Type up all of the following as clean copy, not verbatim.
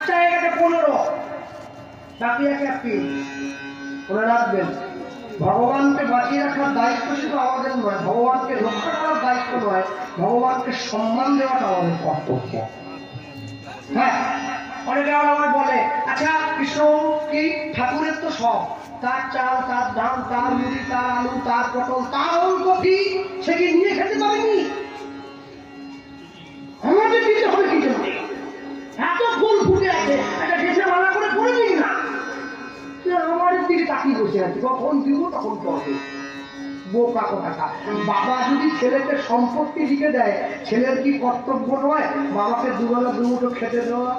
জায়গাটা 15 বাকি একটা মনে রাখবেন। ভগবানকে বাঁচিয়ে রাখার দায়িত্ব শুধু আমাদের নয়, ভগবানকে রক্ষা করার দায়িত্ব নয়, ভগবানকে সম্মান দেওয়াটা আমাদের কর্তব্য। হ্যাঁ, অনেকে আমার বলে আচ্ছা কৃষ্ণ কি ঠাকুরের তো সব, তার চাল, তার ধান, তার মুড়ি, তার আলু, তার পটল, তার ওলকপি সে কি নিয়ে খেতে পারেনি? আমাদের দিতে হবে কি জন্য? এত ফুল ফুটে আছে, একটা ঘেসে মালা করে করে দিন না। আমাদের দিকে তাকিয়ে বসে আছে, কখন দিব তখন করবে। বোকা কথাটা। বাবা যদি ছেলেকে সম্পত্তি দিকে দেয়, ছেলের কি কর্তব্য নয় বাবাকে দুবেলা দুমুঠো খেতে দেওয়া?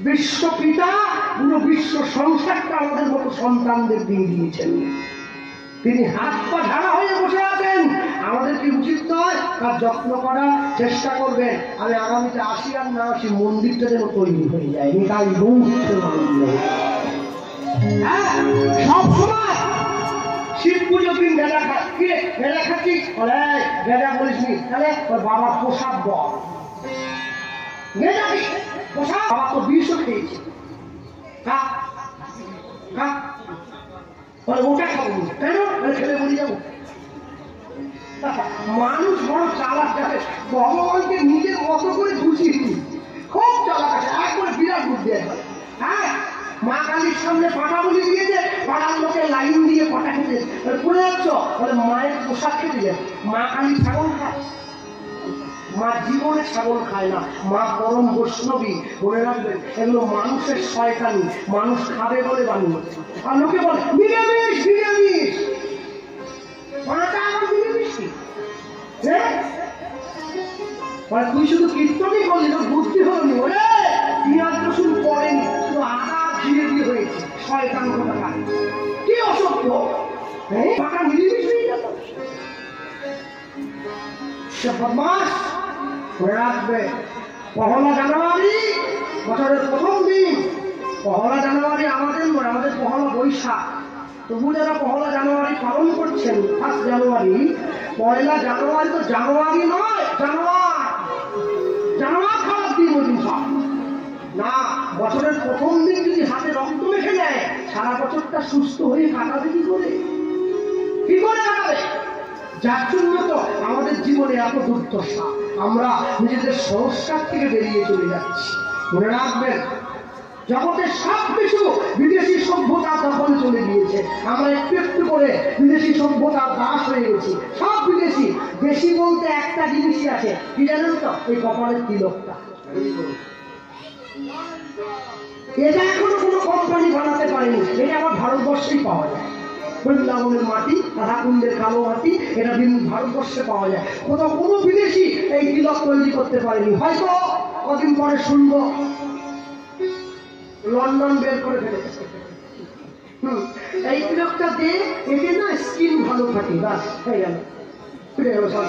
বিশ্ব পিতা পুরো বিশ্ব সংসারটা আমাদের মতো সন্তানদের দিয়ে দিয়েছেন। তিনি হাত পা ঝাড়া হয়ে বসে আছেন, আমাদের কি উচিত নয় তার যত্ন করার চেষ্টা করবেন? আমি আগামীতে আসি আর না আসি, মন্দিরটা যেন তৈরি হয়ে যায়। তাই সব সময় শিব পুজো দিন গেঁদা খাচ্ছি, গেঁদা খাচ্ছি, গেঁদা বলিস নি, তাহলে ওর বাবার প্রসাদ বল, গেঁদা প্রসাদ বাবা তো বিষও খেয়েছে, ওটা খাবো কেন? খেলে বলি যাবো। মানুষ বড় চালাক আছে, ভগবানকে নিজের মতো করে বুঝিয়ে দিই, খুব চালাক আছে, একবারে বিরাট বুদ্ধি আছে। হ্যাঁ, মা কালীর সামনে পাটা বলি দিয়েছে, পাড়ার লোকে লাইন দিয়ে পাটা খেতে পড়ে যাচ্ছ, বলে মায়ের পোশাক খেতে যায়। মা কালী ছাগল খায়? মা জীবনে ছাগল খায় না, মা পরম বৈষ্ণবী। মনে রাখবেন, এগুলো মানুষের শয়তানি, মানুষ খাবে বলে বানিয়েছে। আর লোকে বলে নিরামিষ নিরামিষ, মাটা আমার নিরামিষ কি? তুই শুধু কীর্তনই করলি, তোর বুদ্ধি হয়নি। ওরে পিঁয়াজ রসুন পড়েনি, শুধু আদা জিরে দিয়ে হয়েছে। শয়তান কথা কি অসভ্য! মাটা নিরামিষ হয়ে যেত। সে বদমাস। মনে রাখবে, 1 জানুয়ারি বছরের প্রথম দিন। 1 জানুয়ারি আমাদের নয়, আমাদের 1 বৈশাখ। তবু যারা 1 জানুয়ারি পালন করছেন, 1 জানুয়ারি, 1 জানুয়ারি তো জানুয়ারি নয়, জানোয়ার খাওয়ার দিন ওই দিন সব না। বছরের প্রথম দিন যদি হাতে রক্ত মেখে যায়, সারা বছরটা সুস্থ হয়ে কাটাবে কি করে? কি করে কাটাবে? যার জন্য তো আমাদের জীবনে এত দুর্দশা, আমরা নিজেদের সংস্কার থেকে বেরিয়ে চলে যাচ্ছি। মনে রাখবেন, জগতের সব কিছু বিদেশি সভ্যতার দখলে চলে গিয়েছে। আমরা একটু একটু করে বিদেশি সভ্যতার দাস হয়ে গেছি। সব বিদেশি। দেশি বলতে একটা জিনিসই আছে, কি জানেন তো? এই কপালের তিলকটা। এটা এখনো কোনো কোম্পানি বানাতে পারেনি, এটা আমার ভারতবর্ষেই পাওয়া যায়। বৃন্দাবনের মাটি, রাধাকুণ্ডের কালো মাটি, এটা ভারতবর্ষে পাওয়া যায়। কোথাও কোনো বিদেশি এই তিলক তৈরি করতে পারেনি। হয়তো কদিন পরে শুনবো লন্ডন বের করে ফেলেছে। এই তিলকটা দিয়ে এতে না স্কিন ভালো থাকে, বাস হয়ে গেল, ফিরে গেল সব।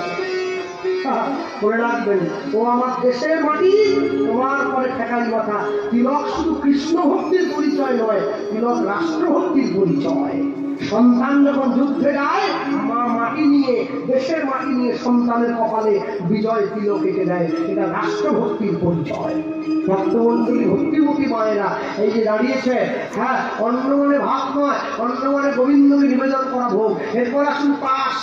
মনে রাখবেন, ও আমার দেশের মাটি, তোমার পরে ঠেকালি কথা। তিলক শুধু কৃষ্ণ ভক্তির পরিচয় নয়, তিলক রাষ্ট্রভক্তির পরিচয়। সন্তান যখন যুদ্ধে যায়, মা মাটি নিয়ে, দেশের মাটি নিয়ে সন্তানের কপালে বিজয় তিলক এঁকে দেয়। এটা রাষ্ট্রভক্তির পরিচয়। ভক্তমন্ডলী, ভক্তিমতী মায়েরা এই যে দাঁড়িয়েছে, হ্যাঁ, অন্য মানে ভাত নয়, অন্য মানে গোবিন্দকে নিবেদন করা ভোগ। এরপর আসুন পাশ,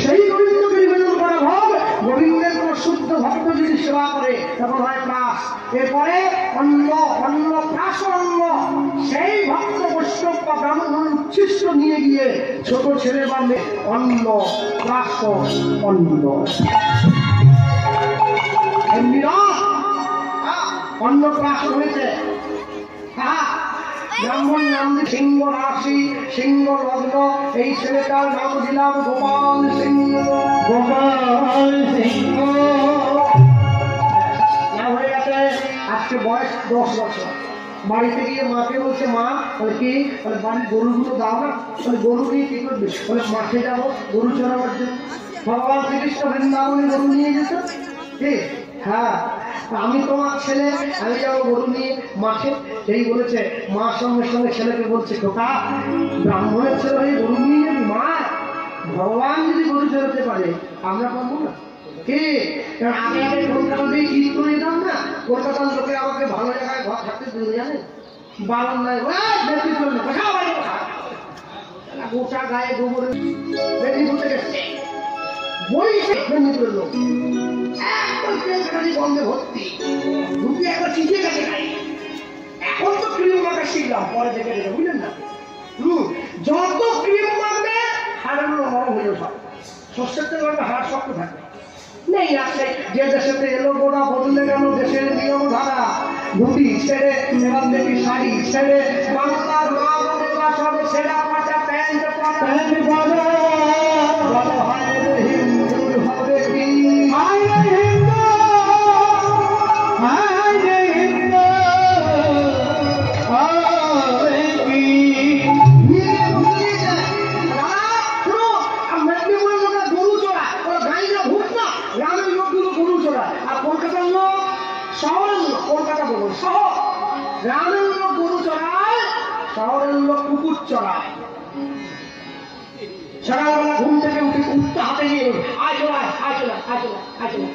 সেই গোবিন্দকে নিবেদন করা ভোগ। গোবিন্দের কোন শুদ্ধ ভক্ত যদি সেবা করে তখন হয় প্রাস। এরপরে অন্ন, অন্ন প্রাস অন্ন। সেই ভক্ত বৈষ্ণব বা ব্রাহ্মণ উচ্ছিষ্ট নিয়ে গিয়ে ছোট ছেলে বা মেয়ে অন্ন প্রাস অন্ন। এমনি অন্ন প্রাস হয়েছে। ব্রাহ্মণ নাম সিংহ রাশি, সিংহ লগ্ন। এই ছেলেটার নাম দিলাম গোপাল সিংহ। গোপাল সিংহ নাম হয়ে গেছে। আজকে বয়স 10 বছর। বাড়িতে গিয়ে মাকে বলছে, মা, বলে কি? বলে বাড়ির গরুগুলো দাও না। বলে গরু নিয়ে কি করবে? বলে মাঠে যাবো গরু চড়াবার জন্য। ভগবান শ্রীকৃষ্ণ বৃন্দাবনে গরু নিয়ে যেত। ঠিক? হ্যাঁ, আমি তোমার ছেলে, আমি যাবো গরু নিয়ে মাঠে। সেই বলেছে, মা সঙ্গে সঙ্গে ছেলেকে বলছে, খোকা, ব্রাহ্মণের ছেলে হয়ে গরু নিয়ে যাবি? মা, ভগবান যদি গরু চড়াতে পারে আমরা পাবো না? কি আগে আগে কলকাতা দিয়ে ঈদ করে নিতাম না, কলকাতার লোকে আমাকে ভালো জায়গায় ঘর থাকতে দিতে জানে, বারান্দায় গোটা গায়ে গোবর মেদিনীপুর থেকে মেদিনীপুরের লোক গন্ধে ভর্তি ঢুকে একবার চিঠে গেছে গাড়ি। এখন তো ক্রিম মাখা শিখলাম, পরে দেখে দেখে বুঝলেন না, যত ক্রিম মাখবে হাড়গুলো নরম হয়ে যাবে, শস্যের তেল মাখবে হাড় শক্ত থাকবে। নেই আছে যে দেশেতে এলো গোড়া বদলে গেল দেশের নিয়ম ধারা, ধুতি ছেড়ে এবার দেখি শাড়ি ছেড়ে বাংলার মা বোনেরা সব ছেঁড়া পাটা প্যান্ট পরা হিন্দুর হবে কি গ্রামের লোক গরু চড়ায়, শহরের লোক কুকুর চড়ায়। সকালবেলা ঘুম থেকে উঠে কুকুরটা হাতে নিয়ে আয় চলায় আয় চলায় আয় চলায় আয় চলায়।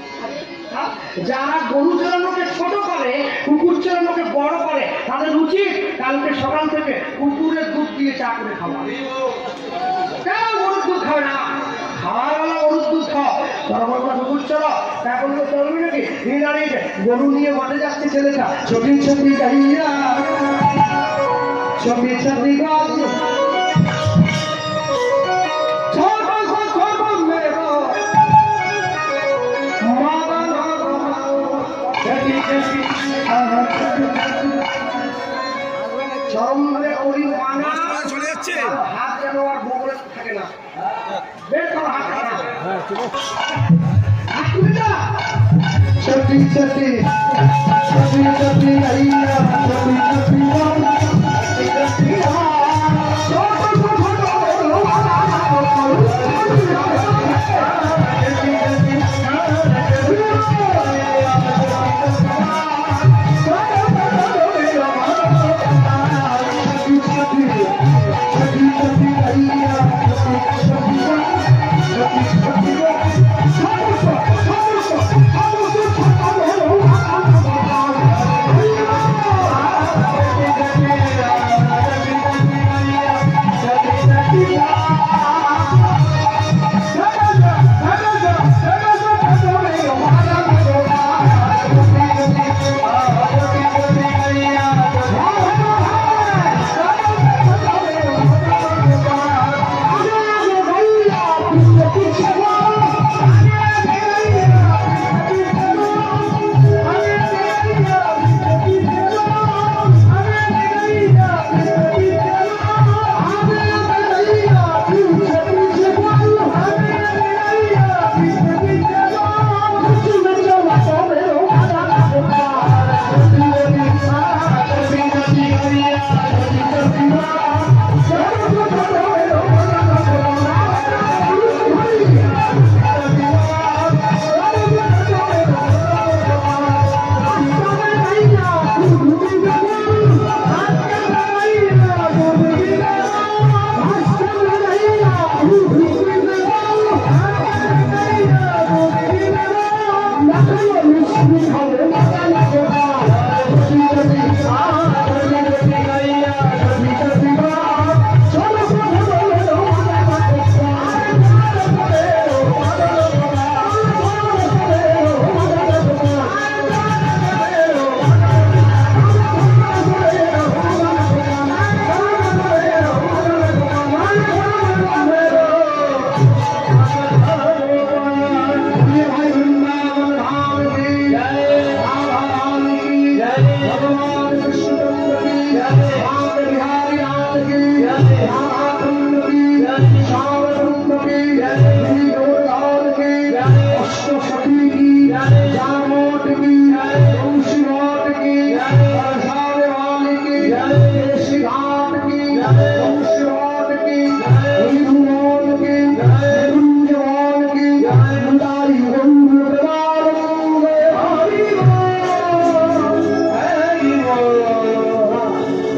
যারা গরু চড়ানোকে ছোট করে, কুকুর চড়ানোকে বড় করে, তাদের উচিত কালকে সকাল থেকে কুকুরের দুধ দিয়ে চা করে খাওয়া। কেন গরুর দুধ খাবে না? খাওয়ার বেলা গরুর দুধ খাও, সকালবেলা কুকুর চড়ো, এখন তো চলবি নাকি? দাঁড়িয়ে গরু নিয়ে মাঠে যাচ্ছে ছেলেটা, ছোটি ছোটি গাইয়া ছোটি ছোটি গাছ চরম ধরে ওই মানা চলে যাচ্ছে, হাত যেন আর বগলে থাকে না, বের করো হাত থাকে না, চটি চটি চটি চটি গাইয়া চটি চটি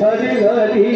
हरि हरि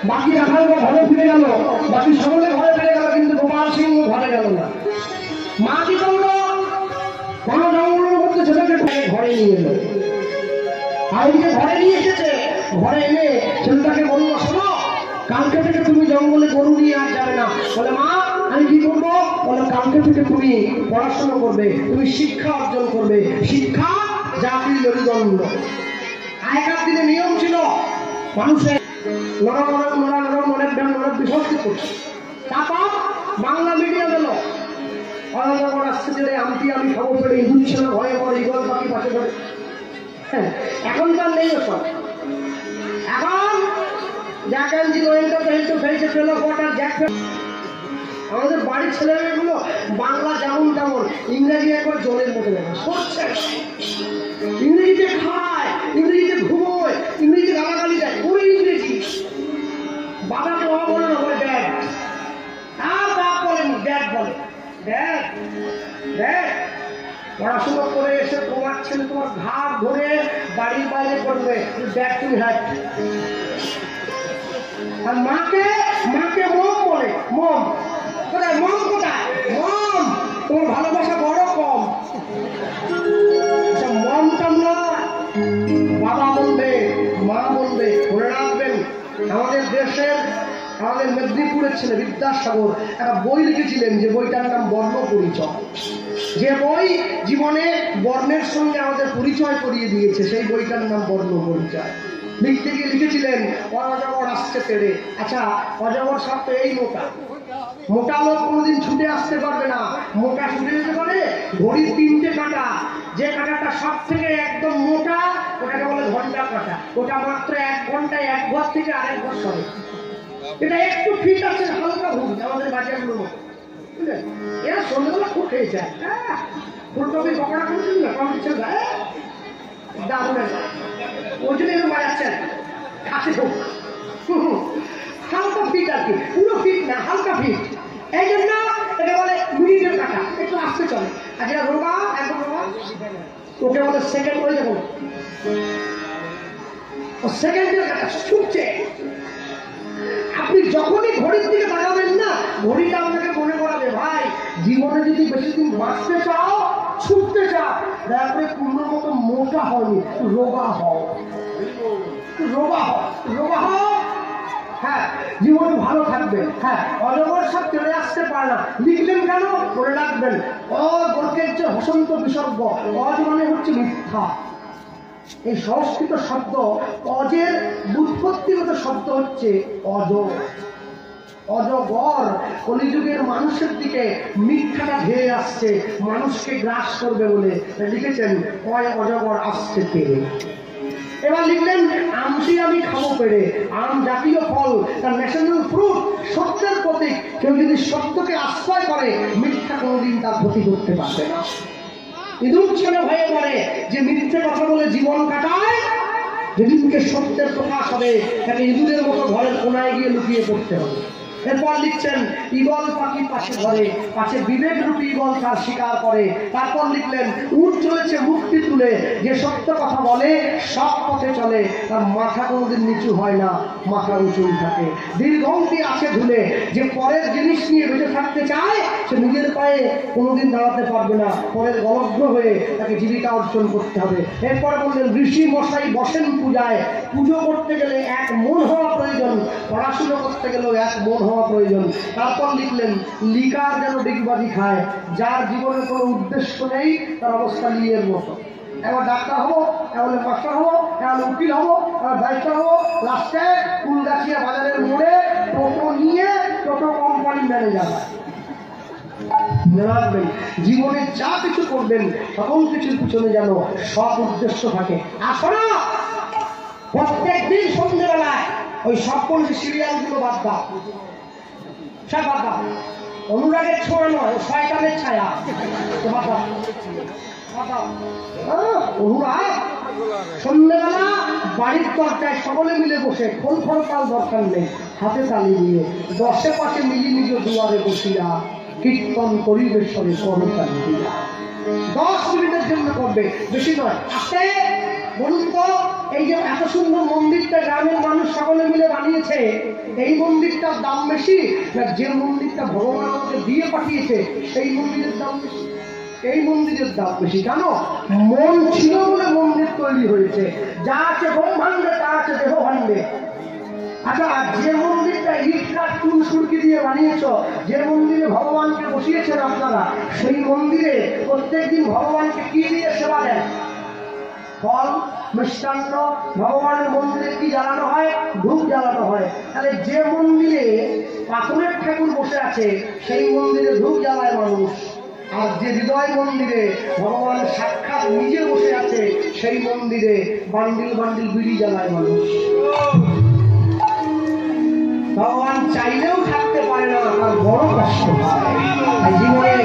বাকি রাখাল ঘরে ফিরে গেল, বাকি সকলে ঘরে ফিরে গেল, কিন্তু গোপাল সিংহ ঘরে গেল না। মা কি করলো? বন জঙ্গলের মধ্যে ছেলেকে ঘরে নিয়ে এলো। আইনকে ঘরে নিয়ে এসেছে, ঘরে এনে ছেলেটাকে বললো, শোনো, কালকে থেকে তুমি জঙ্গলে গরু নিয়ে আর যাবে না। বলে, মা আমি কি করবো? বলে, কালকে থেকে তুমি পড়াশোনা করবে, তুমি শিক্ষা অর্জন করবে। শিক্ষা জাতির মেরুদণ্ড। আগেকার দিনে নিয়ম ছিল, মানুষের অনেক বিভক্তি করছে। তারপর বাংলা মিডিয়াম এলো, আসছে যে আমটি আমি খাবো পেড়ে ইঁদুর ছিল ভয়ে পড়ে, ইগল পাখি পাশে পড়ে। এখন তার নেই ওসব। এখন জ্যাকান্জি গোয়েন্টা পেন্টো ফেলছে, পেলো কটার জ্যাক। আমাদের বাড়ির ছেলেমেয়েগুলো বাংলা যেমন তেমন, ইংরেজি একবার জলের মতো নেবে, সরছে। ইংরেজিতে খায়, ইংরেজিতে ঘুমোয়, ইংরেজিতে গালাগালি দেয়, ওই ইংরেজি। বাবাকে বাবা বলে না, বলে ড্যাড। আর বাপ বলেন ড্যাড, বলে ড্যাড ড্যাড। পড়াশোনা করে এসে তোমার ছেলে তোমার ঘাট ধরে বাড়ির বাইরে করবে, ড্যাড তুমি হাট। আর মাকে মম বলে, মম। কোথায় মম? কোথায় মম? তোমার ভালোবাসা বড় কম। মমটা নয়, বাবা বলবে, মা বলবে। মনে রাখবেন, আমাদের দেশের, আমাদের মেদিনীপুরের ছেলে বিদ্যাসাগর একটা বই লিখেছিলেন, যে বইটার নাম বর্ণ পরিচয়। যে বই জীবনে বর্ণের সঙ্গে আমাদের পরিচয় করিয়ে দিয়েছে, সেই বইটার নাম বর্ণ পরিচয়। লিখতে গিয়ে লিখেছিলেন, অজগর আসছে তেড়ে। আচ্ছা, অজগর সাপ তো এই মোটা, মোটা লোক কোনোদিন ছুটে আসতে পারবে না। মোটা ছুটে যেতে পারে? ঘড়ির 3টে কাঁটা, যে কাঁটাটা সব থেকে একদম মোটা ওটাকে বলে ঘন্টা কাঁটা। ওটা মাত্র 1 ঘন্টায় 1 ঘর থেকে আরেক ঘর সরে। এটা একটু ফিট আছে, হালকা ভুল আমাদের বাজারগুলো মতো, বুঝলেন? এরা সন্ধ্যাবেলা খুব খেয়ে যায়। ফুলকপি পকোড়া করেছিল না, কম ইচ্ছে দারুণ ওই জন্য এরকম বাজাচ্ছেন খাসি হোক। হালকা ফিট আর কি, পুরো ফিট না, হালকা ফিট। এই জন্য এটা বলে মিনিটের কাটা, একটু আসতে চলে। আর যেটা রোগা, একদম রোগা, ওকে বলে সেকেন্ড। ওই দেখুন, ও সেকেন্ডের কাটা ছুটছে। আপনি যখনই ঘড়ির দিকে তাকাবেন না, ঘড়িটা আপনাকে মনে করাবে, ভাই জীবনে যদি বেশি দিন বাঁচতে চাও, ছুটতে চাও, দয়া করে কুমড়োর মতো মোটা হয়নি, রোগা হও, রোগা হও, রোগা হও। হ্যাঁ, জীবন ভালো থাকবে। হ্যাঁ, অজগর সব চলে আসতে পারে না। লিখলেন কেন? মনে রাখবেন, অর্কের যে বসন্ত বিসর্গ, অজ মানে হচ্ছে মিথ্যা। এই সংস্কৃত শব্দ অজের ব্যুৎপত্তিগত শব্দ হচ্ছে অজ। অজগর কলিযুগের মানুষের দিকে মিথ্যাটা ধেয়ে আসছে, মানুষকে গ্রাস করবে বলে লিখেছেন, অজগর আসছে পেরে। এবার লিখলেন, আমটি আমি খাবো পেরে। আম জাতীয় ফল, তার ন্যাশনাল ফ্রুট, সত্যের প্রতীক। কেউ যদি সত্যকে আশ্রয় করে, মিথ্যা কোনোদিন তার ক্ষতি করতে পারবে না। ইঁদুর ছেলে ভয়ে পড়ে, যে মিথ্যে কথা বলে জীবন কাটায়, যেদিনকে সত্যের প্রকাশ হবে, তাকে ইঁদুরের মতো ঘরের কোনায় গিয়ে লুকিয়ে পড়তে হবে। এরপর লিখছেন, ঈগল পাখি পাশে ঘরে, পাশে বিবেক রূপী ঈগল তার শিকার করে। তারপর লিখলেন, উট চলেছে মুক্তি তুলে, যে সত্য কথা বলে সব পথে চলে, তার মাথা কোনোদিন নিচু হয় না, মাথা উঁচুই থাকে। দীর্ঘঙ্কি আছে ঝুলে, যে পরের জিনিস নিয়ে বেঁচে থাকতে চায়, সে নিজের পায়ে কোনোদিন দাঁড়াতে পারবে না, পরের গলগ্ন হয়ে তাকে জীবিকা অর্জন করতে হবে। এরপর বললেন, ঋষি মশাই বসেন পূজায়, পুজো করতে গেলে 1 মন হওয়া প্রয়োজন, পড়াশুনো করতে গেলেও 1 মন হওয়া প্রয়োজন। তারপর লিখলেন, লিকার যেন ডিগবাজি খায়, যার জীবনে কোনো উদ্দেশ্য নেই, তার অবস্থা লিয়ের মতো। এবার ডাক্তার হবো, এবার মাস্টার হবো, এবার উকিল হবো, এবার ব্যারিস্টার হবো, লাস্টে কুলগাছিয়া বাজারের মোড়ে টোটো নিয়ে টোটো কোম্পানি ম্যানেজার। রাখবেন, জীবনে যা কিছু করবেন সকল কিছুর পিছনে যেন সৎ উদ্দেশ্য থাকে। আসলে প্রত্যেক দিন সন্ধ্যেবেলায় ওই সকল সিরিয়ালগুলো বাদ দাও, সব বাদ দাও। অনুরাগের ছোঁয়া নয়, শয়তানের ছায়া। অনুরাগ সন্ধ্যেবেলা বাড়ির দরজায় সকলে মিলে বসে, খোল খড়কাল দরকার নেই, হাতে তালি দিয়ে 10 পাশে মিলি নিজ দুয়ারে বসিয়া কীর্তন পরিবেশনে করতালি দিয়া 10 মিনিটের জন্য করবে, বেশি নয়। আসতে বলুন তো, এই যে এত সুন্দর মন্দিরটা গ্রামের মানুষ সকলে মিলে বানিয়েছে, এই মন্দিরটার দাম বেশি না যে মন্দিরটা ভগবান আমাকে দিয়ে পাঠিয়েছে সেই মন্দিরের দাম বেশি? এই মন্দিরের দাম বেশি। কেন? মন ছিল বলে মন্দির তৈরি হয়েছে। যা আছে ব্রহ্মাণ্ডে তা আছে দেহ ভাণ্ডে। আচ্ছা, যে মন্দিরটা ইট কাঠ চুন সুরকি দিয়ে বানিয়েছ, যে মন্দিরে ভগবানকে বসিয়েছেন আপনারা, সেই মন্দিরে প্রত্যেকদিন ভগবানকে কি দিয়ে সেবা দেন? ফল, মিষ্টান্ন। ভগবানের মন্দিরে কি জ্বালানো হয়? ধূপ জ্বালানো হয়। তাহলে যে মন্দিরে পাথরের ঠাকুর বসে আছে সেই মন্দিরে ধূপ জ্বালায় মানুষ, আর যে হৃদয় মন্দিরে ভগবান সাক্ষাৎ নিজে বসে আছে সেই মন্দিরে বান্ডিল বান্ডিল বিড়ি জ্বালায় মানুষ। ভগবান চাইলেও থাকতে পারে না, তার বড় কষ্ট হয় জীবনে।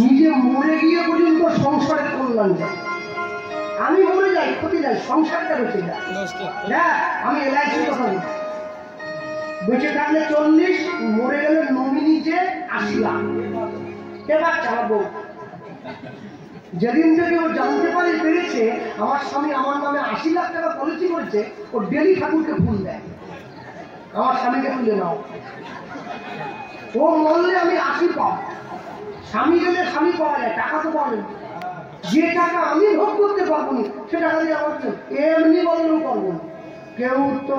নিজে মরে গিয়ে পর্যন্ত সংসারের কল্যাণ যায়। আমি মরে যাই, ক্ষতি যায়, সংসারটা বেঁচে যায়। আমি এলআইসির কথা বলছি। বেঁচে থাকলে 40, মরে গেলে নমিনিতে 80 লাখ। এবার চালাবো। যেদিন থেকে ও জানতে পারে পেরেছে আমার স্বামী আমার নামে 80 লাখ টাকা পলিসি করেছে, ও ডেলি ঠাকুরকে ফুল দেয়, আমার স্বামীকে তুলে নাও। ও মরলে আমি 80 পাবো। স্বামী গেলে স্বামী পাওয়া যায়, টাকা তো পাওয়া যায়। যে টাকা আমি ভোগ করতে পারবো না সে টাকা দিয়ে আমার এমনি বললেও পারবো না। কেউ তো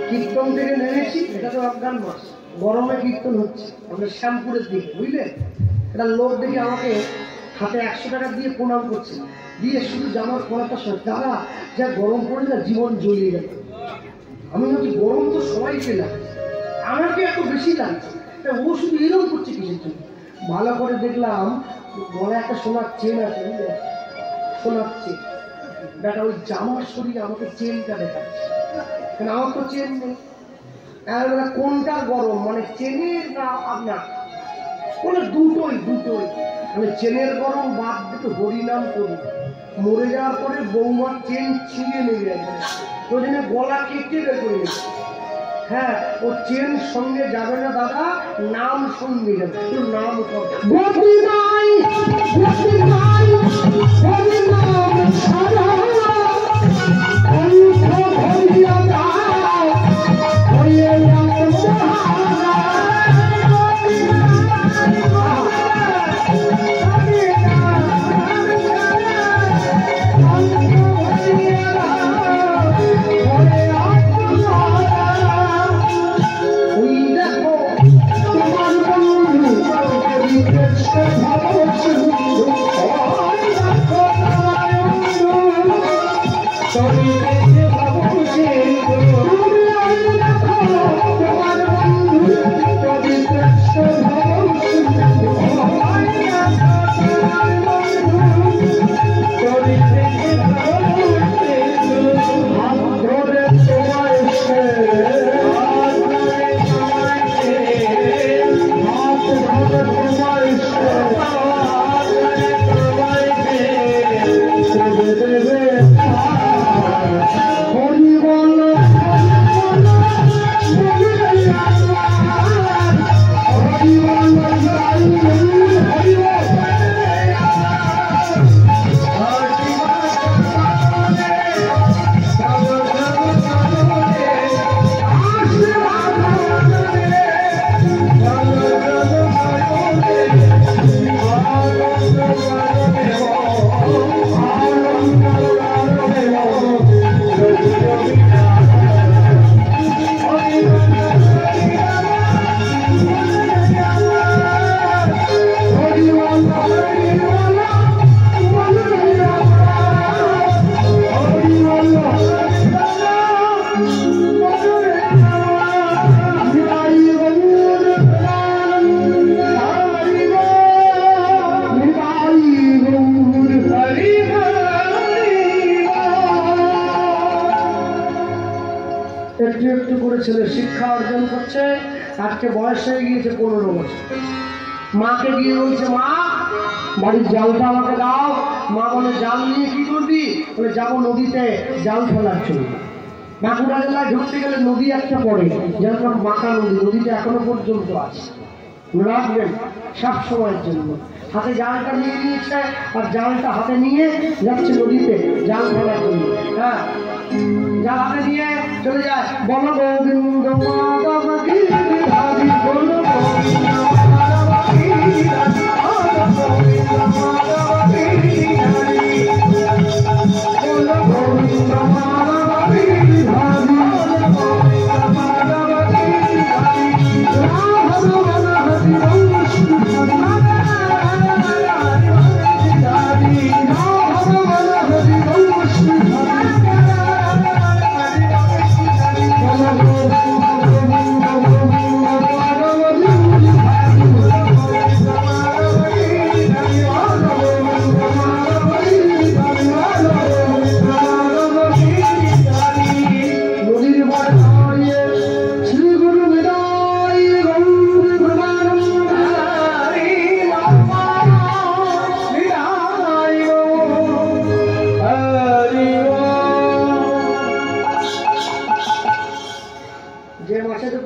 কীর্তন থেকে নেমেছি, এটা তো অজ্ঞান মাস, গরমে কীর্তন হচ্ছে আমাদের শ্যামপুরের দিকে, বুঝলেন? একটা লোক দেখে আমাকে হাতে 100 টাকা দিয়ে প্রণাম করছে, দিয়ে শুধু জামার কলাটা সব, দাদা যা গরম পড়ে না জীবন জ্বলিয়ে গেল। আমি বলছি গরম তো সবাইকে লাগছে, আমাকে এত বেশি লাগছে, ও শুধু এরকম করছে কিসের জন্য? ভালো করে দেখলাম গলায় একটা সোনার চেন আছে, সোনার চেন। বেটা ওই জামার শরীরে আমাকে চেনটা দেখাচ্ছে, কারণ আমার তো চেন নেই। কোনটা গরম, মানে চেনের না আপনার? বলে দুটোই। মানে চেনের গরম বাদ দিতে হরিনাম করি, মরে যাওয়ার পরে বৌমার চেন ছিঁড়ে নিয়ে যাবে, ওই জন্য গলা কেটে বের করে গেছে। হ্যাঁ, ও চেন সঙ্গে যাবে না দাদা, নাম সঙ্গে যাবে। নাম একটু করে ছেলে শিক্ষা অর্জন করছে। আজকে বয়স হয়ে গিয়েছে 15 বছর। মাকে গিয়ে বলছে, মা বাড়ির জালটা আমাকে দাও। মা বলে, জাল নিয়ে কি করবি? বলে, যাবো নদীতে জাল ফেলার জন্য। বাঁকুড়া জেলায় ঢুকতে গেলে নদী একটা পড়ে, যেরকম মাকা নদী, নদীতে এখনো পর্যন্ত আছে, রাখবেন সব সময়ের জন্য। হাতে জালটা নিয়ে নিয়েছে, আর জালটা হাতে নিয়ে যাচ্ছে নদীতে জাল ফেলার জন্য। হ্যাঁ, জাল হাতে নিয়ে চলে যায়। বলো গোবিন্দ মাধবী রাধি, বলো গোবিন্দ মাধবী রাধি, গোবিন্দ মাধবী রাধি, বলো গোবিন্দ মাধবী রাধি, গোবিন্দ মাধবী রাধি, রাধা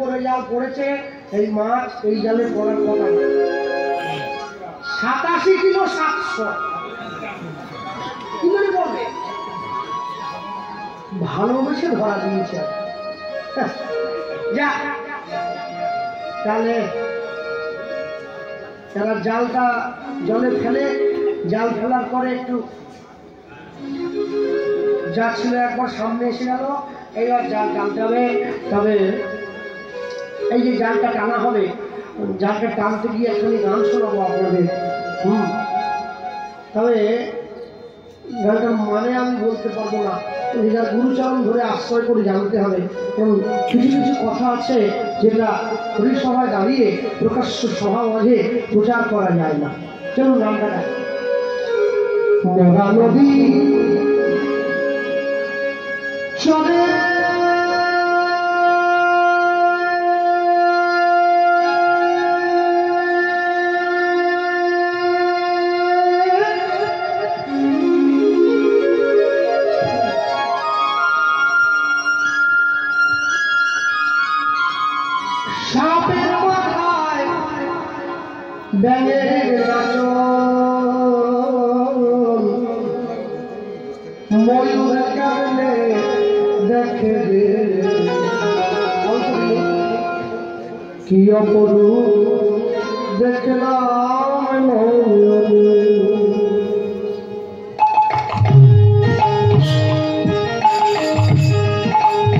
হরি পড়েছে, এই মাছ এই জালে পড়ার কথা 87 কিলো 700 কি করে পড়বে? ভালোবেসে ধরা দিয়েছে। যা তাহলে তারা জালটা জলে ফেলে, জাল ফেলার পরে একটু যা ছিল একবার সামনে এসে গেল, এইবার জাল টানতে হবে। তবে এই যে জালটা টানা হবে, জালটা টানতে গিয়ে একখানি গান শোনাবো আপনাদের। তবে গানটার মানে আমি বলতে পারবো না, নিজের গুরুচরণ ধরে আশ্রয় করে জানতে হবে। এবং কিছু কিছু কথা আছে যেটা হরিসভায় দাঁড়িয়ে প্রকাশ্য সভা মাঝে প্রচার করা যায় না। চলুন নামটা গঙ্গা নদী চলে সাপের মাথায় ব্যাঙের নাচন, ময়ূর কারণে দেখে কি অপরূপ দেখলাম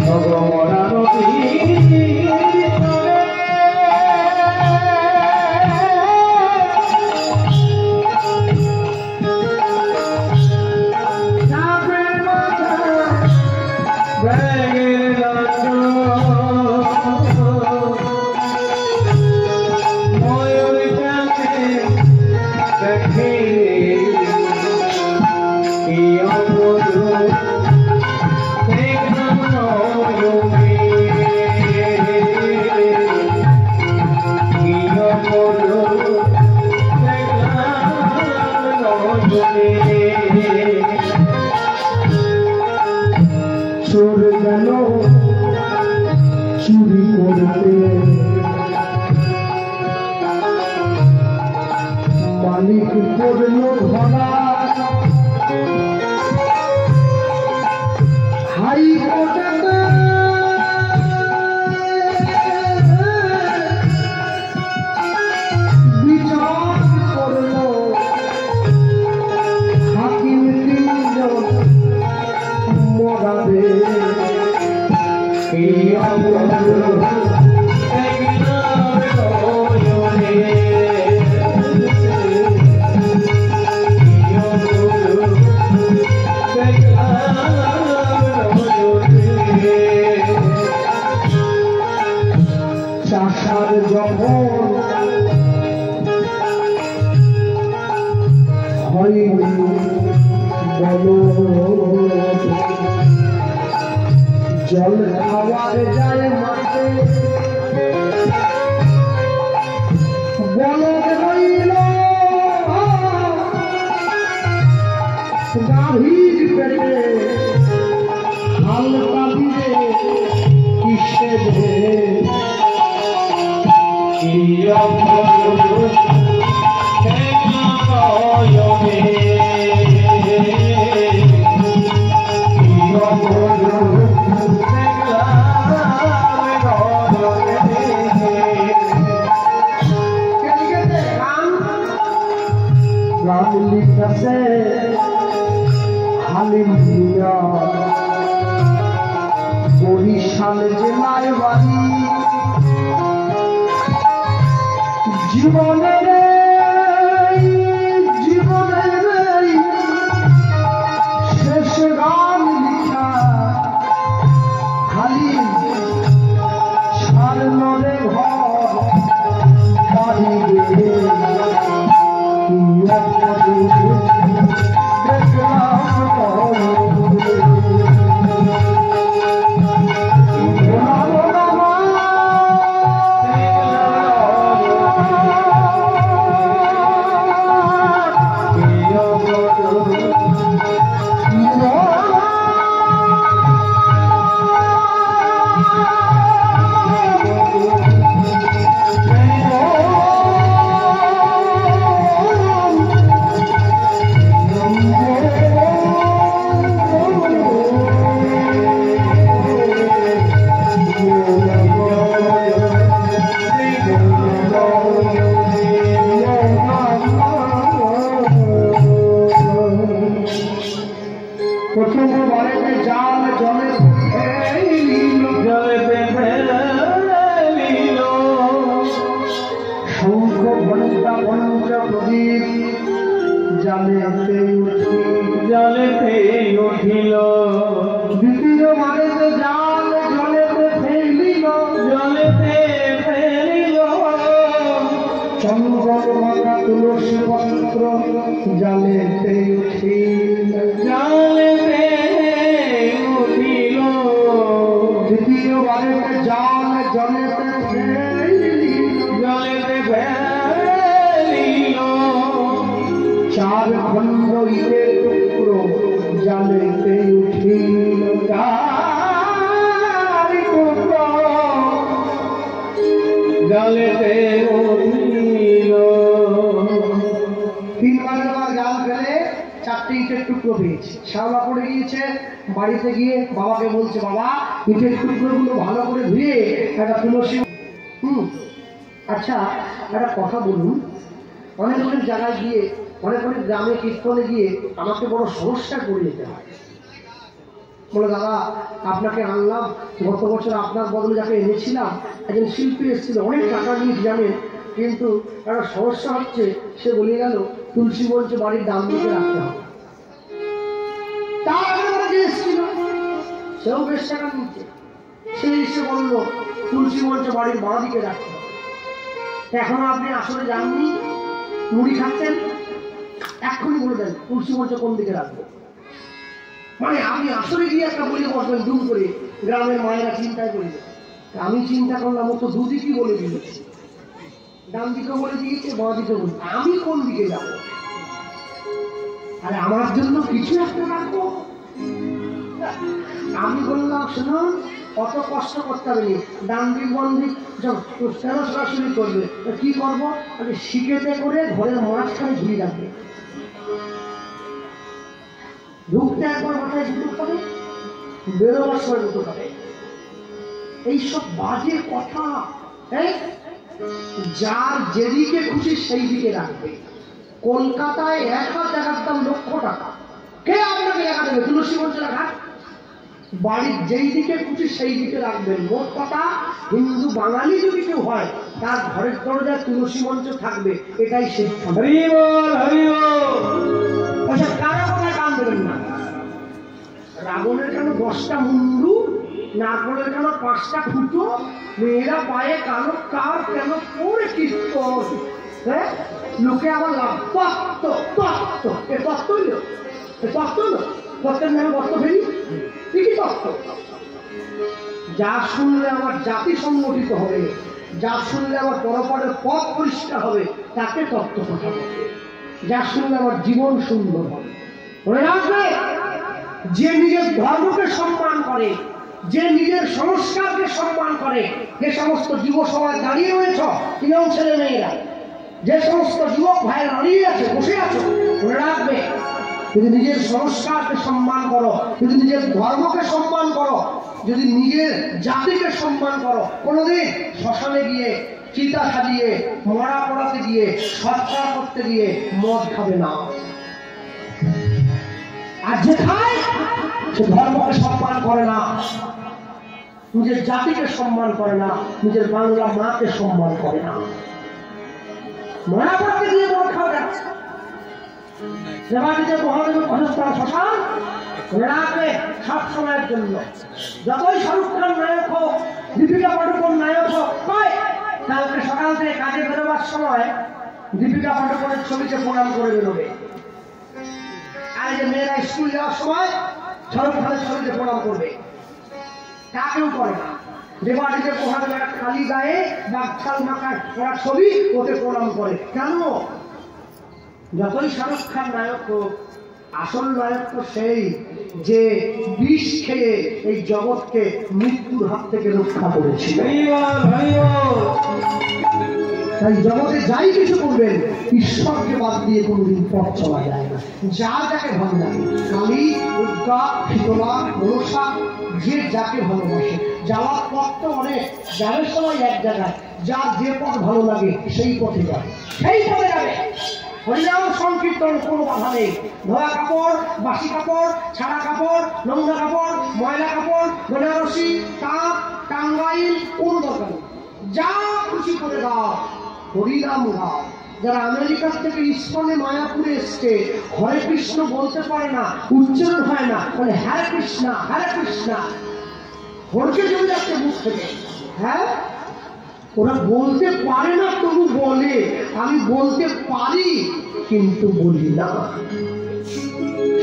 ভগমরা নদী চোর গেল চুরি করতে, মালিক করল ধরা, হাইকোর্টে বিচার করল, হাকিম তিনজন মরাবে। চাষার যখন হয়নি বলো, জল খাওয়ার যায় মাঠে বলদ রইল গাভীর পেটে, হালকা দিয়ে কিসে দে লিখেছে হালিম মিয়া, বরিশাল জেলায় বাড়ি। জীবনের শেষ গান লিখা হালিম সারনরে ঘর বাড়ি গে পঞ্চ প্রদীপ জালেতে উঠিল, দ্বিতীয় বারেতে জাল জলেতে ফেলিল, চন্দন মালা তুলসী পত্র জালেতে উঠিল, তৃতীয় বারেতে জাল জলেতে ফেলিল, চার খণ্ড ইটের টুকরো জালেতে উঠিল, চার টুকরো জলেতে উঠিল। তিনবারের পর জাল ফেলে চারটে ইটের টুকরো পেয়েছে, শ্যাওলা পড়ে গিয়েছে। বাড়িতে গিয়ে বাবাকে বলছে, বাবা ইটের টুকরোগুলো ভালো করে ধুয়ে একটা তুলসী। আচ্ছা একটা কথা বলুন, অনেক অনেক জায়গায় গিয়ে অনেক অনেক গ্রামে কীর্তনে গিয়ে আমাকে বড় সমস্যা করে যেতে হয়। বলে, দাদা আপনাকে আনলাম, গত বছর আপনার বদলে যাকে এনেছিলাম একজন শিল্পী এসেছিল, অনেক টাকা নিয়ে জানেন, কিন্তু একটা সমস্যা হচ্ছে, সে বলে গেল তুলসী মঞ্চ বাড়ির ডান দিকে রাখতে হবে। তার আগে যে এসেছিল সেও বেশ টাকা নিচ্ছে, সে এসে বললো তুলসী মঞ্চ বাড়ির বাঁ দিকে রাখতে হবে। এখনো আপনি আসলে যাননি, মুড়ি খাচ্ছেন, এক্ষুনি বলে দেন তুলসী মঞ্চ কোন দিকে রাখবো। মানে আপনি আসলে গিয়ে একটা বলে বসবেন দুম করে, গ্রামের মায়েরা চিন্তায় করবে। আমি চিন্তা করলাম, ও তো দুদিকই বলে দিয়েছি, ডান দিকে বলে দিয়েছে, বাঁ দিকে বলে, আমি কোন দিকে যাব? আরে আমার জন্য কিছু একটা রাখবো। আমি বললাম, শুনুন অত কষ্ট করতে হবে না, ডান দিক বাম দিক কেন সরাসরি করবে, কি করবো? আমি শিখেতে করে ঘরের মাঝখানে ঝুড়ি রাখবে, ঢুকতে একবার মাথায় দুটো করে, বেরোবার সময় দুটো করে। এইসব বাজে কথা, যার যেদিকে খুশি সেই দিকে রাখবে। কলকাতায় 1,000 টাকার দাম লক্ষ টাকা, কে আপনাকে টাকা দেবে? তুলসী মঞ্চ রাখা, বাড়ির যেই দিকে খুশি সেই দিকে রাখবেন। মোট কথা, হিন্দু বাঙালি যদি কেউ হয় তার ঘরের দরজায় তুলসী মঞ্চ থাকবে, এটাই সিদ্ধান্ত। কারা কোথায় কান দেবেন না? রাবণের কেন 10টা মুন্ডু, নারকলের কেন 5টা ফুটো, মেয়েরা পায়ে কালো কার কেন পরে কীর্তন, হ্যাঁ লোকে আবার লাভ তত্ত্ব তত্ত্ব, এ তত্ত্ব হইল, এ তত্ত্ব হলো, তত্ত্বের নামে বস্ত্র ফেরি, কি তত্ত্ব? যা শুনলে আমার জাতি সংগঠিত হবে, যা শুনলে আমার পরপরের পথ পরিষ্কার হবে, তাকে তত্ত্ব কথা বলবে। যা শুনলে আমার জীবন সুন্দর হবে। মনে রাখবে, যে নিজের ধর্মকে সম্মান করে, যে নিজের সংস্কারকে সম্মান করে, যে সমস্ত যুব সমাজ দাঁড়িয়ে রয়েছ, ইয়ং ছেলে মেয়েরা, যে সমস্ত যুবক ভাই দাঁড়িয়ে আছে, বসে আছো, মনে রাখবে, যদি নিজের সংস্কারকে সম্মান করো, যদি নিজের ধর্মকে সম্মান করো, যদি নিজের জাতিকে সম্মান করো, কোনোদিন শ্মশানে গিয়ে চিতা সাজিয়ে মরা পড়াতে গিয়ে সৎকার করতে গিয়ে মদ খাবে না। আর যে খায় সে ধর্মকে সম্মান করে না, নিজের জাতিকে সম্মান করে না, নিজের বাংলা মাকে সম্মান করে না। মরা পড়াতে গিয়ে মদ খাওয়া যাচ্ছে, সেবাটিতে মহাদেবের অধস্থান শ্মশান। মনে রাখবে, সব সময়ের জন্য যতই শাহরুখ খান নায়ক হোক, দীপিকা পাডুকোন নায়ক হোক, কালকে সকাল থেকে কাজে বেরোবার সময় দীপিকা পাডুকোনের ছবিতে প্রণাম করে বেরোবে। আর যে মেয়েরা স্কুল যাওয়ার সময় শাহরুখ খানের ছবিতে প্রণাম করবে, কাকেও করে না। দেবাটিতে পোহাদের একটা খালি গায়ে বাঘছাল মাখার ওরা ছবি, ওতে প্রণাম করে। কেন? যতই শাহরুখ খান নায়ক হোক, আসল নায়ক তো সেই যে বিষ খেয়ে এই জগৎকে মৃত্যুর হাত থেকে রক্ষা করেছিল। তাই জগতে যাই কিছু করবেন, ঈশ্বরকে বাদ দিয়ে কোনোদিন পথ চলা যায় না। যা যাকে ভালো লাগে, কালী, দুর্গা, শীতলা, মনসা, যে যাকে ভালোবাসে, যাওয়ার পথ তো অনেক, যাবে সবাই এক জায়গায়, যার যে পথ ভালো লাগে সেই পথে যাবে, সেই পথে যাবে। হরিনাম সংকীর্তন কোনো বাধা নেই। ধোয়া কাপড়, বাসি কাপড়, ছাড়া কাপড়, নোংরা কাপড়, ময়লা কাপড়, বেনারসি, তাঁত, টাঙ্গাইল, কোনো দরকার নেই। যা খুশি করে গাও, হরিনাম গাও, যারা আমেরিকার থেকে ইস্কনে মায়াপুরে এসছে, হরে কৃষ্ণ বলতে পারে না, উচ্চারণ হয় না, বলে হরে কৃষ্ণা হরে কৃষ্ণা, হরকে চলে যাচ্ছে মুখ থেকে। হ্যাঁ, ওরা বলতে পারে না, তবু বলে আমি বলতে পারি কিন্তু বলি না।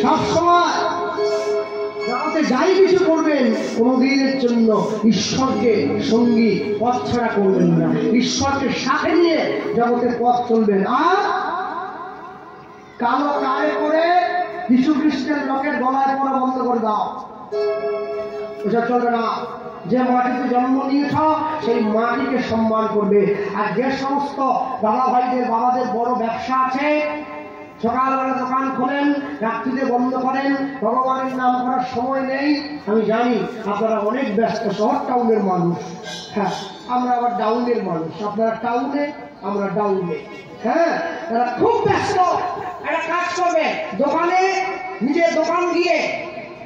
সব সময় জগতে যাই কিছু করবেন, কোনদিনের জন্য ঈশ্বরকে সঙ্গী পথ ছাড়া করবেন না, ঈশ্বরকে সাথে নিয়ে জগতের পথ চলবেন। আর কালো কায়ে করে যীশু খ্রিস্টের লোকের গলায় পড়া বন্ধ করে দাও, ওসব চলবে না। যে মাটিতে জন্ম নিয়েছ সেই মাটিকে সম্মান করবে। আর যে সমস্ত দাদা ভাইদের বাবাদের বড় ব্যবসা আছে, সকালবেলা দোকান খোলেন, রাত্রিতে বন্ধ করেন, ভগবানের নাম করার সময় নেই। আমি জানি আপনারা অনেক ব্যস্ত, শহর টাউনের মানুষ। হ্যাঁ, আমরা আবার ডাউনের মানুষ। আপনারা টাউনে, আমরা ডাউনে। হ্যাঁ, তারা খুব ব্যস্ত। একটা কাজ করবে, দোকানে নিজের দোকান গিয়ে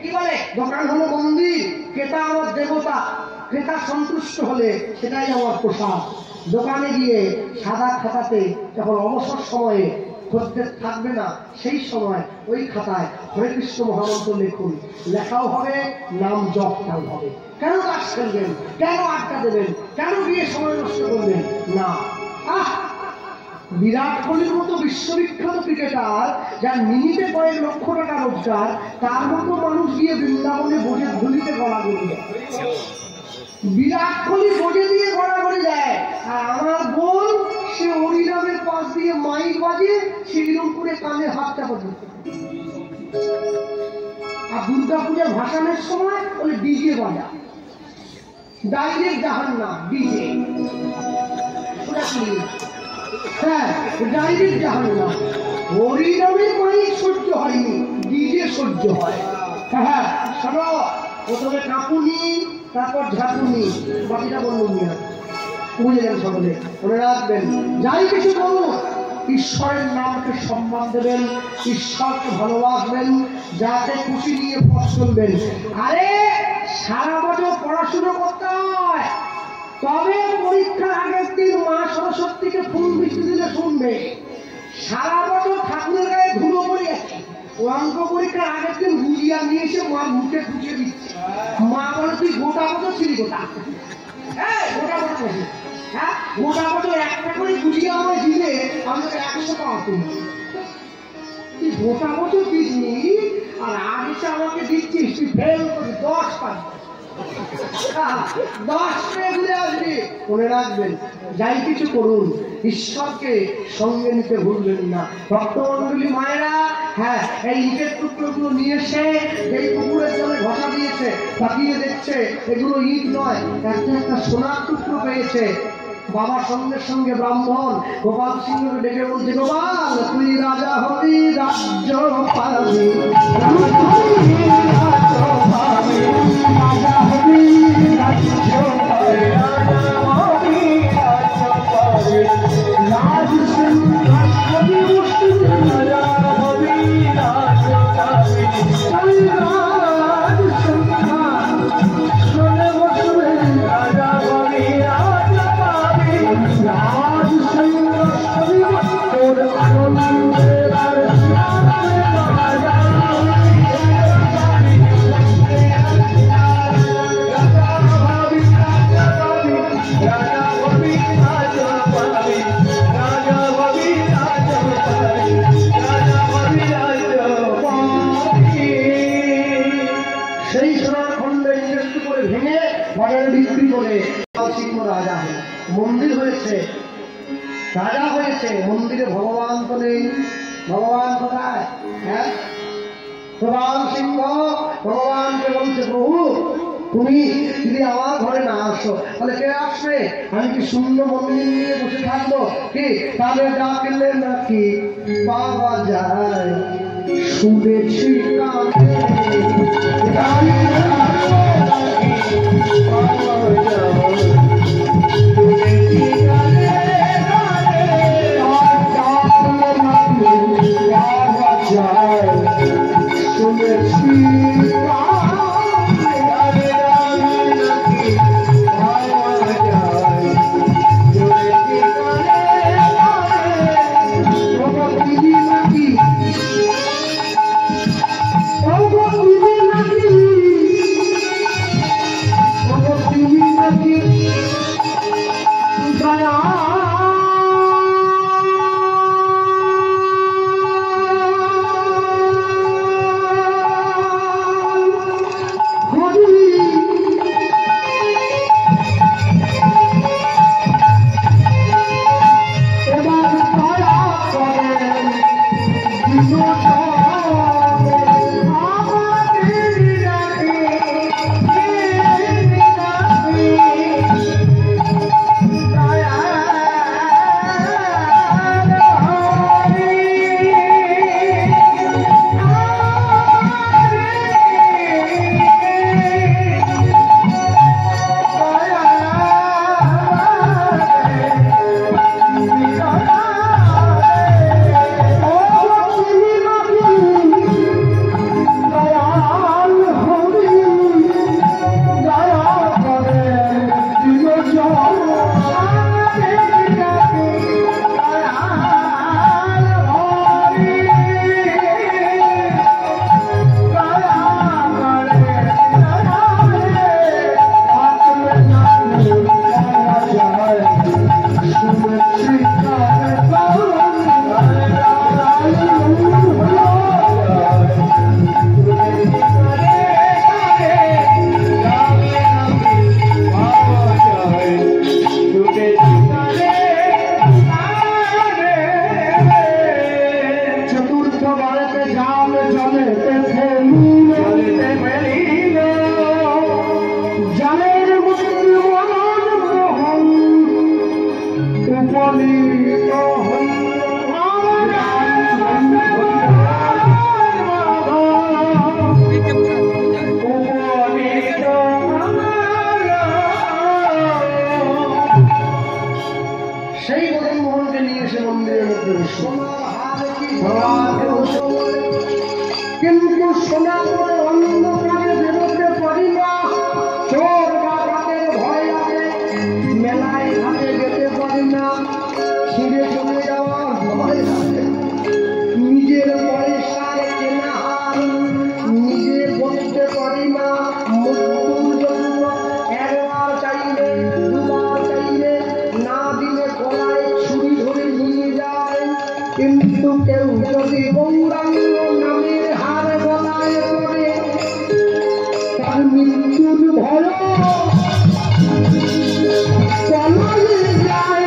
কি বলে, দোকান হলো মন্দির, ক্রেতা আমার দেবতা, ক্রেতা সন্তুষ্ট হলে সেটাই আমার প্রসাদ। দোকানে গিয়ে সাদা খাতাতে যখন অবসর সময়ে খদ্দের থাকবে না, সেই সময় ওই খাতায় হরে কৃষ্ণ মহামন্ত্র লিখুন। লেখাও হবে, নাম জপটাও হবে। কেন কাজ করবেন, কেন আড্ডা দেবেন, কেন গিয়ে সময় নষ্ট করবেন না। বিরাট কোহলির মতো বিশ্ববিখ্যাত ক্রিকেটার, যার মিনিটে কয়েক লক্ষ টাকা রোজগার, তার মতো মানুষ গিয়ে বৃন্দাবনে বোঝে ধুলিতে গড়াগড়ি দেয়। বিরাট কোহলি বোঝে দিয়ে গড়াগড়ি দেয়, আর আমার বোন সে হরিনামের পাশ দিয়ে মাইক বাজে, শ্রীরঙ্গপুরে কানে হাতটা পর্যন্ত। আর দুর্গা পূজার ভাসানের সময় ওই ডিজে বাজা, ডাইরেক্ট জাহান্নাম ডিজে। হ্যাঁ, ডাইরেক্ট জাহান্নাম। হরিনামের মাইক সহ্য হয়নি, ডিজে সহ্য হয়। হ্যাঁ, শোনো, প্রথমে কাঁপুনি, তারপর ঝাঁকুনি, বাকিটা বলুন না, বুঝলেন সকলে? মনে রাখবেন, যাই কিছু করুন ঈশ্বরের নামকে সম্মান দেবেন, ঈশ্বরকে ভালোবাসবেন, যাতে খুশি নিয়ে পথ চলবেন। আরে সারা বছর পড়াশুনো করতে হয়, তবে পরীক্ষার আগের দিন মা সরস্বতীকে ফুল মিষ্টি দিলে শুনবে। সারা বছর ঠাকুরের গায়ে ধুলো পড়ে আছে, অঙ্ক পরীক্ষার আগের দিন গুজিয়া নিয়ে এসে মা মুখে খুঁজে দিচ্ছে। মা বলে তুই গোটা বছর ছিলি, গোটা গোটা বছর, হ্যাঁ গোটা বছর একটা করে গুজিয়া আমায় দিলে আমি তোকে 100 টাকা তুলি। তুই গোটা বছর দিসনি, আর আজ এসে আমাকে দিচ্ছিস, তুই ফেল করবি 10 পাস, 10 পেয়ে ঘুরে আসবি। মনে রাখবেন, যাই কিছু করুন ঈশ্বরকে সঙ্গে নিতে ভুলবেন না। ভক্তমন্ডলী মায়েরা, হ্যাঁ, এই ইটের টুকরোগুলো নিয়ে এসে এই পুকুরের জলে ঘষা দিয়েছে, তাকিয়ে দেখছে এগুলো ইট নয়, একটা সোনার টুকরো পেয়েছে। বাবা সঙ্গে সঙ্গে ব্রাহ্মণ গোপাল সিংহকে ডেকে বলছে, গোপাল তুই রাজা হবি, রাজ্য পাবি, রাজা হবি, রাজ্য পাবি, রাজ সিংহাসনে বসবি, রাজা হবি, রাজ পাবি, রাজ সিংহাসনে বসবি, রাজা হবি, রাজ পাবি, রাজ সিংহাসনে তোর আনন্দের আর রাজা বিক্রি করে সিংহ রাজা হয়, মন্দির হয়েছে, রাজা হয়েছে। মন্দিরে ভগবান তো নেই, ভগবান কোথায়? হ্যাঁ, ভগবান সিংহ ভগবানকে বলছে, প্রভু তুমি যদি আমার ঘরে না আসো তাহলে কে আসবে? আমি কি শূন্য মন্দির নিয়ে বসে থাকবো কি? তাহলে ডাকলেন নাকি পাওয়া যায়, শুনেছি কিন্তু সোনা করে অন্ধকারে বেরোতে পারি না, চোর ডাকাতের ভয় লাগে, মেলায় ঘাটে যেতে পারি না, ছিঁড়ে চলে যাওয়ার ভয় লাগে, নিজের পয়সায় কেনা হার নিজে বলতে পারি না, মৃত্যুর জন্য একবার চাইলে দুবার চাইলে না দিলে গলায় ছুরি ধরে নিয়ে যায়। কিন্তু কেউ যদি গৌরাঙ্গ নামের হার গলায় পড়ে তার মৃত্যুর ভয় চলে যায়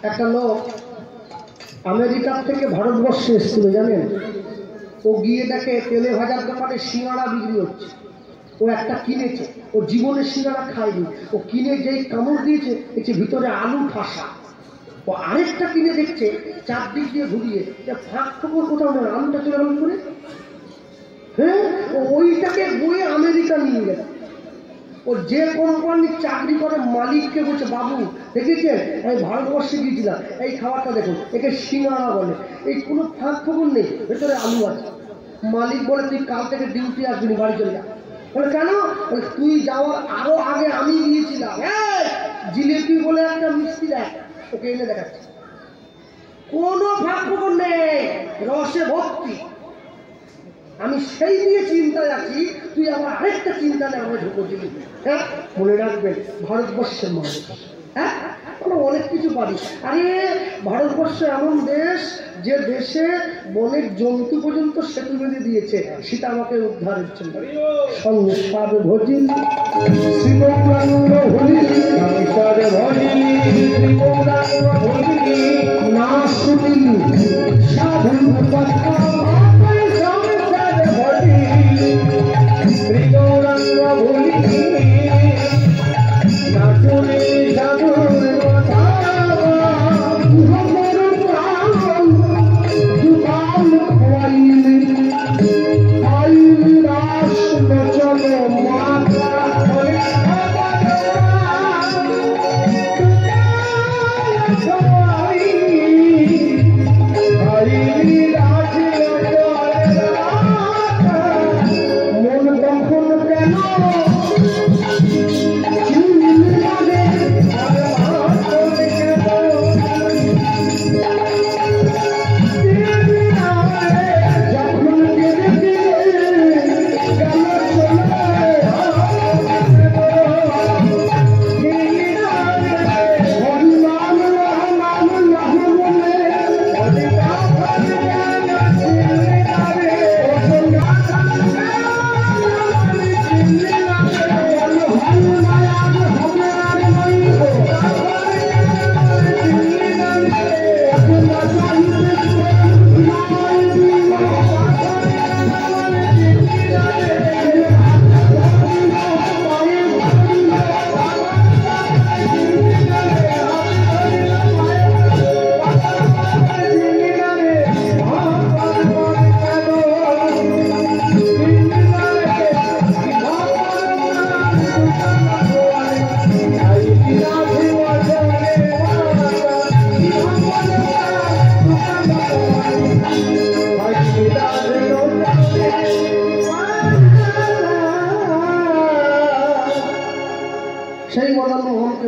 একটা লোক আমেরিকার থেকে ভারতবর্ষে এসেছিল জানেন। ও গিয়ে দেখে তেলে ভাজার দোকানে সিঙ্গাড়া বিক্রি হচ্ছে, ও একটা কিনেছে, ও জীবনে সিঙ্গাড়া খায়নি, ও কিনে যেই কামড় দিয়েছে দেখছে ভিতরে আলু ঠাসা। ও আরেকটা কিনে দেখছে চারদিক দিয়ে ঘুরিয়ে ফাঁক ফোকর কোথাও নয়, আলুটা চলে গেল করে, হ্যাঁ ওইটাকে বয়ে আমেরিকা নিয়ে গেল। ও যে কোম্পানির চাকরি করে মালিককে বলছে, বাবু দেখেছেন আমি ভারতবর্ষে গিয়েছিলাম, এই খাবারটা দেখুন, একে সিঙ্গাড়া বলে, এই কোনো ফাঁক ফোকর নেই, ভেতরে আলু আছে। মালিক বলে তুই কাল থেকে ডিউটি আসবি, বাড়ি চলে যা। বলে কেন? বলে তুই যাওয়ার আরো আগে আমি গিয়েছিলাম, জিলিপি বলে একটা মিষ্টি দেখ, ওকে এনে দেখাচ্ছে, কোনো ফাঁক ফোকর নেই, রসে ভর্তি। আমি সেই দিয়ে চিন্তায় আছি, তুই আমার আরেকটা চিন্তা নেই আমায় ঢুকোছিলি। হ্যাঁ মনে রাখবেন ভারতবর্ষের মানুষ, হ্যাঁ আমরা অনেক কিছু পারি। আরে ভারতবর্ষ এমন দেশ যে দেশে বনের জন্তু পর্যন্ত সেতু বেঁধে দিয়েছে সেটা আমাকে উদ্ধারের জন্য। সংসার ভজিল শ্রী গৌরাঙ্গ হরি, সংসার ভজিল শ্রী গৌরাঙ্গ হরি, না শুনিলি সাধু কথা শ্রী গৌরাঙ্গ ভরি, না শুনি সাধুর কথা, দুকাল খাইলি খাইলি রাস চলো মাতা খাইলি রাস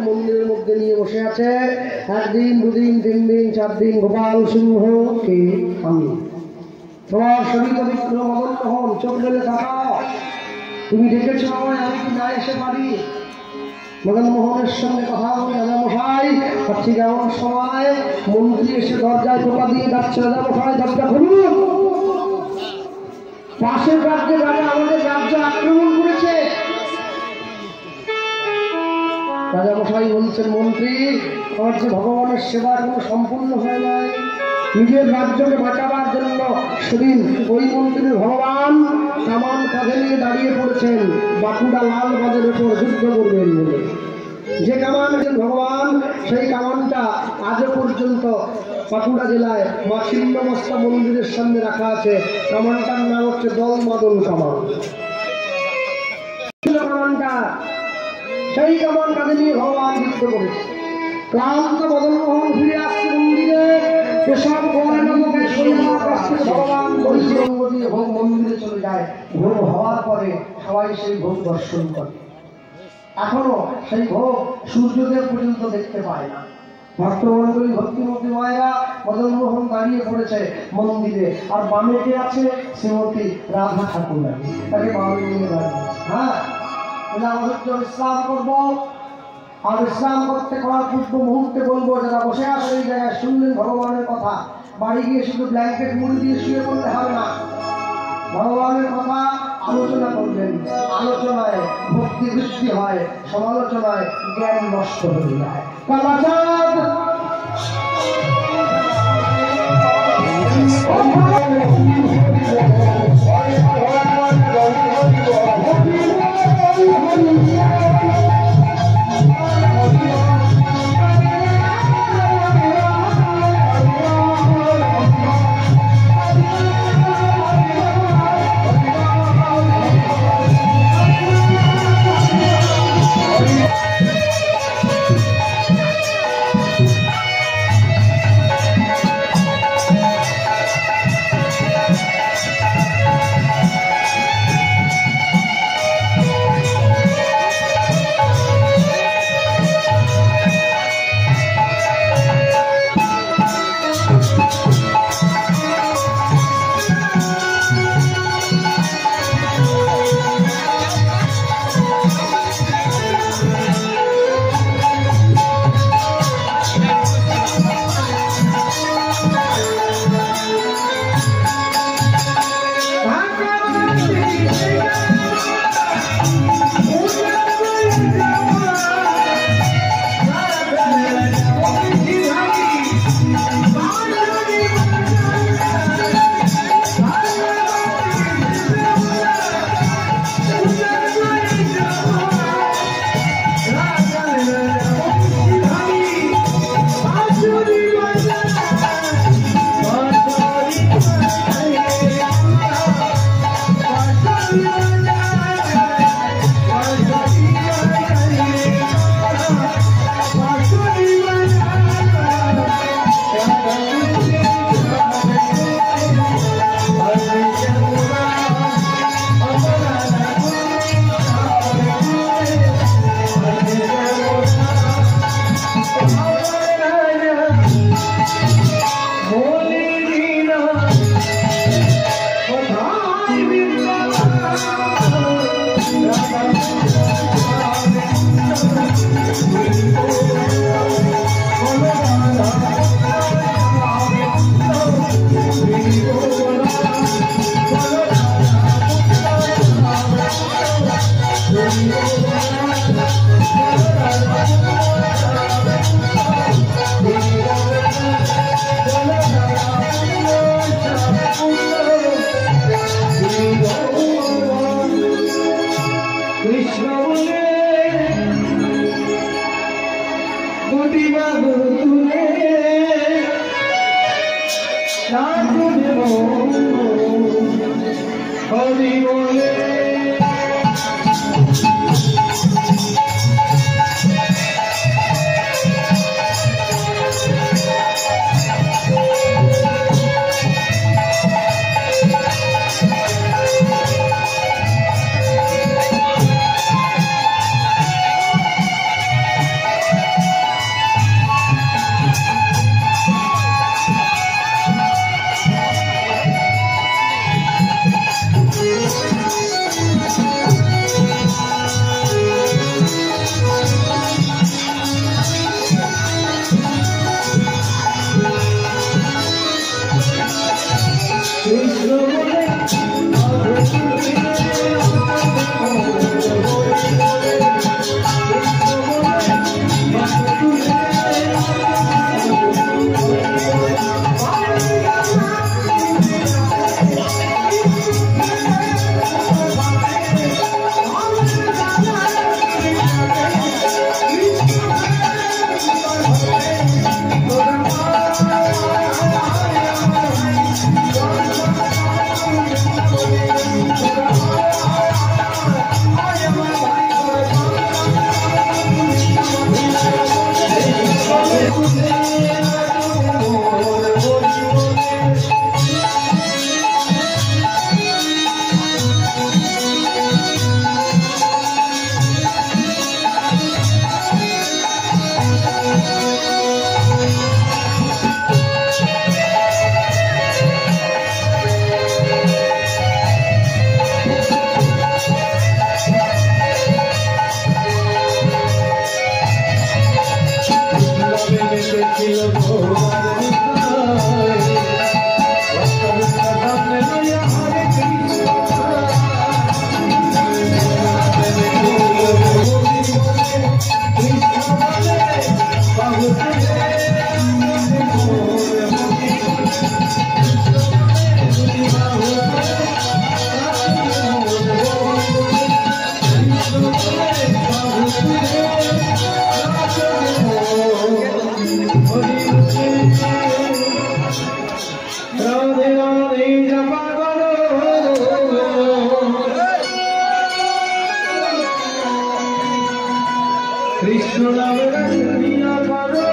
রাজাকে মন্দিরের মধ্যে নিয়ে বসে আছে। একদিন, দুদিন, 3 দিন, 4 দিন গোপাল সিংহ কে আমি। তোমার শরীর বিক্রম মদন মোহন, চোখ মেলে তাকাও। তুমি ডেকেছ আমায়, আমি কি না এসে পারি? মদন মোহনের সঙ্গে কথা বলি, রাজামশাই ঠিক এমন সময় মন্ত্রী এসে দরজায় টোকা দিয়ে যাচ্ছে। রাজামশাই দরজা খুলুন, পাশের রাজ্যে রাজা আমাদের রাজ্য আক্রমণ করেছে। রাজামশাই বলছেন, মন্ত্রী আমার যে ভগবানের সেবা এখনো সম্পূর্ণ হয়ে যায়। নিজের রাজ্যকে বাঁচাবার জন্য সেদিন ওই মন্ত্রীর ভগবান কামান কাঁধে নিয়ে দাঁড়িয়ে পড়েছেন বাঁকুড়া লালবাগের উপর যুদ্ধ করবেন বলে। যে কামান ভগবান, সেই কামানটা আজও পর্যন্ত বাঁকুড়া জেলায় মা ছিন্নমস্তা মন্দিরের সামনে রাখা আছে। কামানটার নাম হচ্ছে দলমাদল কামান। কামানটা, সেই কামান কাঁধে নিয়ে ভগবান যুদ্ধ করেছে। ক্লান্ত মদন মোহন ফিরে আসছে মন্দিরে। এসব ভগবান ভোগ মন্দিরে চলে যায়। ভোগ হওয়ার পরে সবাই সেই ভোগ দর্শন করে। এখনো সেই ভোগ সূর্যদেব পর্যন্ত দেখতে পায় না। ভক্তমন্ডলী, ভক্তিমতী মায়েরা, মদন মোহন দাঁড়িয়ে পড়েছে মন্দিরে। আর বামেতে আছে শ্রীমতী রাধা ঠাকুর, তাকে বামে নিয়ে দাঁড়িয়ে। হ্যাঁ, আমাদের বিশ্রাম করবো। আর বিশ্রাম করতে করার পূর্ব মুহূর্তে বলবো, যারা বসে আছে এই জায়গায় শুনলেন ভগবানের কথা, বাড়ি গিয়ে শুধু ব্ল্যাঙ্কেট মুড়ি দিয়ে শুয়ে পড়লে হবে না। ভগবানের কথা আলোচনা করবেন। আলোচনায় ভক্তি বৃদ্ধি হয়, সমালোচনায় জ্ঞান নষ্ট হয়ে যায়। কালাচাঁদ কৃষ্ণ নামের দুনিয়া করো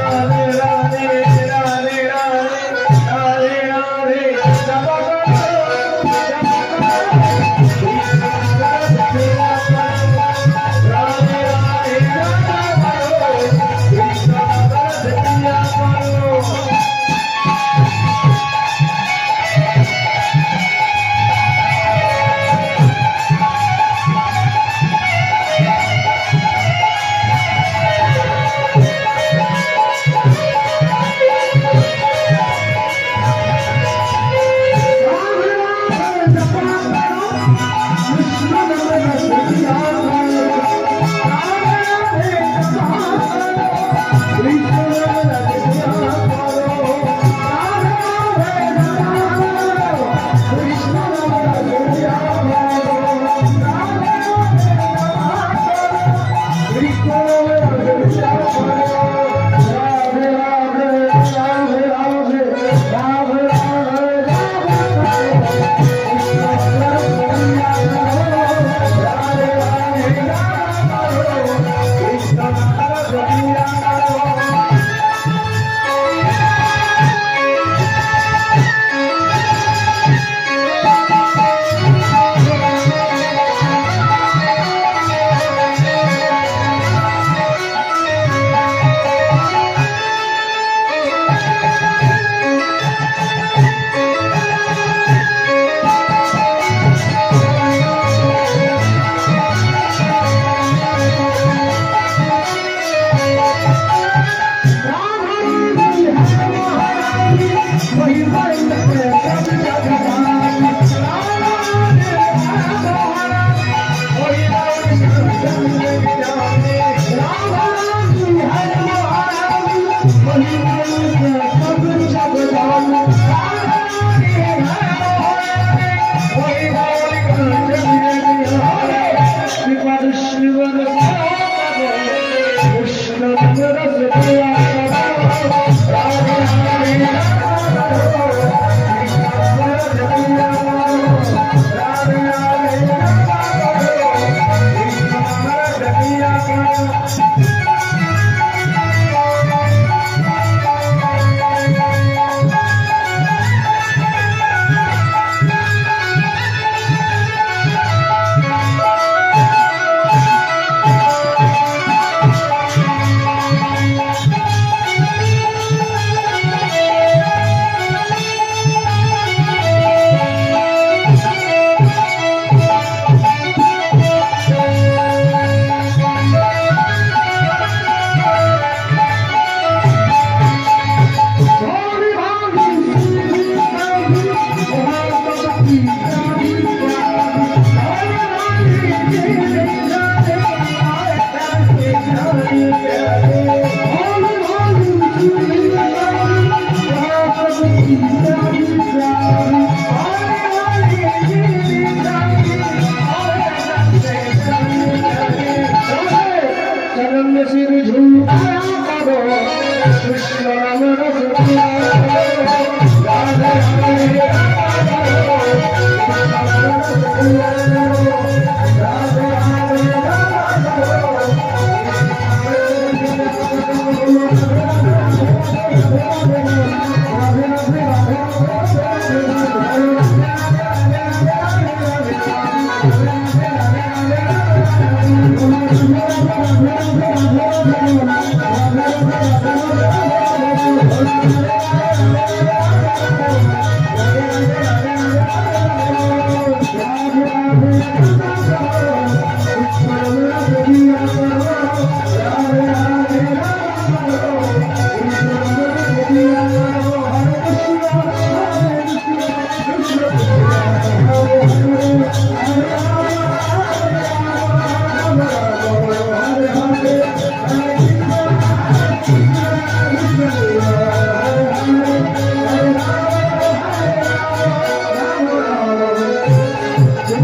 রাধে রাধে রাধে রাধে রাধে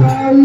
গাই